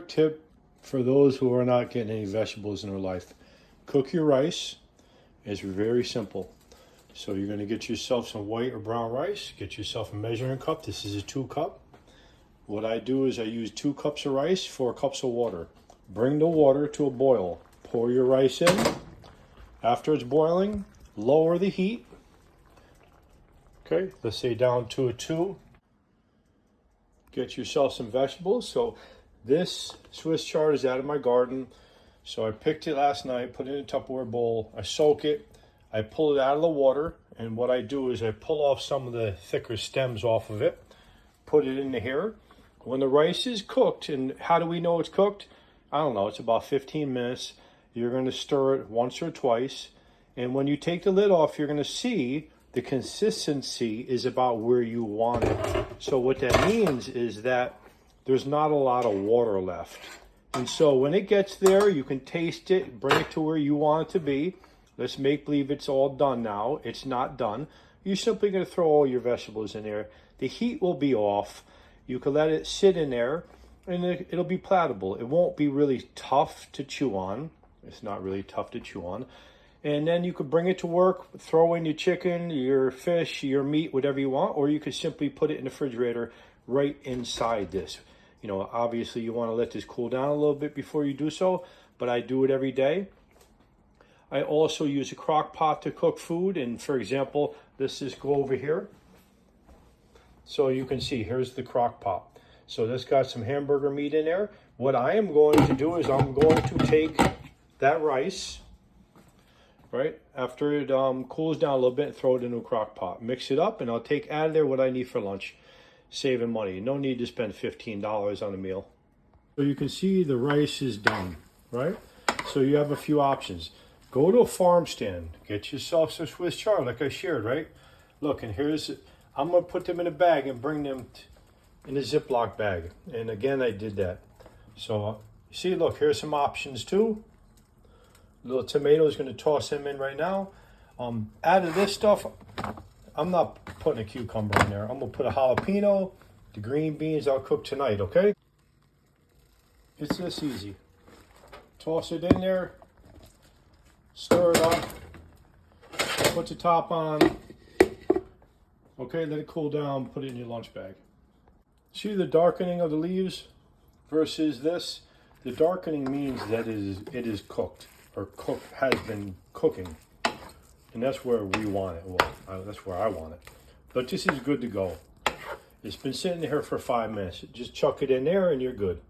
quick tip for those who are not getting any vegetables in their life. Cook your rice. It's very simple. So you're going to get yourself some white or brown rice. Get yourself a measuring cup. This is a 2 cup. What I do is I use 2 cups of rice, 4 cups of water. Bring the water to a boil. Pour your rice in. After it's boiling, lower the heat. Okay, let's say down to a 2. Get yourself some vegetables. So this Swiss chard is out of my garden. So I picked it last night, put it in a Tupperware bowl. I soak it. I pull it out of the water. And what I do is I pull off some of the thicker stems off of it. Put it in here. When the rice is cooked, and how do we know it's cooked? I don't know, it's about 15 minutes. You're going to stir it once or twice. And when you take the lid off, you're going to see the consistency is about where you want it. So what that means is that there's not a lot of water left. And so when it gets there, you can taste it, bring it to where you want it to be. Let's make believe it's all done now. It's not done. You're simply going to throw all your vegetables in there. The heat will be off. You can let it sit in there, and it'll be palatable. It won't be really tough to chew on. It's not really tough to chew on. And then you could bring it to work, throw in your chicken, your fish, your meat, whatever you want, or you could simply put it in the refrigerator right inside this. You know, obviously you want to let this cool down a little bit before you do so, but I do it every day. I also use a crock pot to cook food, and for example, let's just go over here. So you can see, here's the crock pot. So this got some hamburger meat in there. What I am going to do is I'm going to take that rice, right, after it cools down a little bit, and throw it into a crock pot. Mix it up, and I'll take out of there what I need for lunch. Saving money. No need to spend $15 on a meal. So you can see the rice is done, right? So you have a few options. Go to a farm stand. Get yourself some Swiss chard like I shared, right? Look, and I'm going to put them in a bag and bring them in a Ziploc bag. And again, I did that. So see, look, here's some options too. Little tomatoes, going to toss them in right now. Out of this stuff, I'm not putting a cucumber in there. I'm going to put a jalapeno. The green beans I'll cook tonight, okay? It's this easy. Toss it in there. Stir it up. Put the top on. Okay, let it cool down. Put it in your lunch bag. See the darkening of the leaves versus this? The darkening means that it is cooked, or has been cooking. And that's where we want it. Well, that's where I want it. But this is good to go. It's been sitting here for 5 minutes. Just chuck it in there and you're good.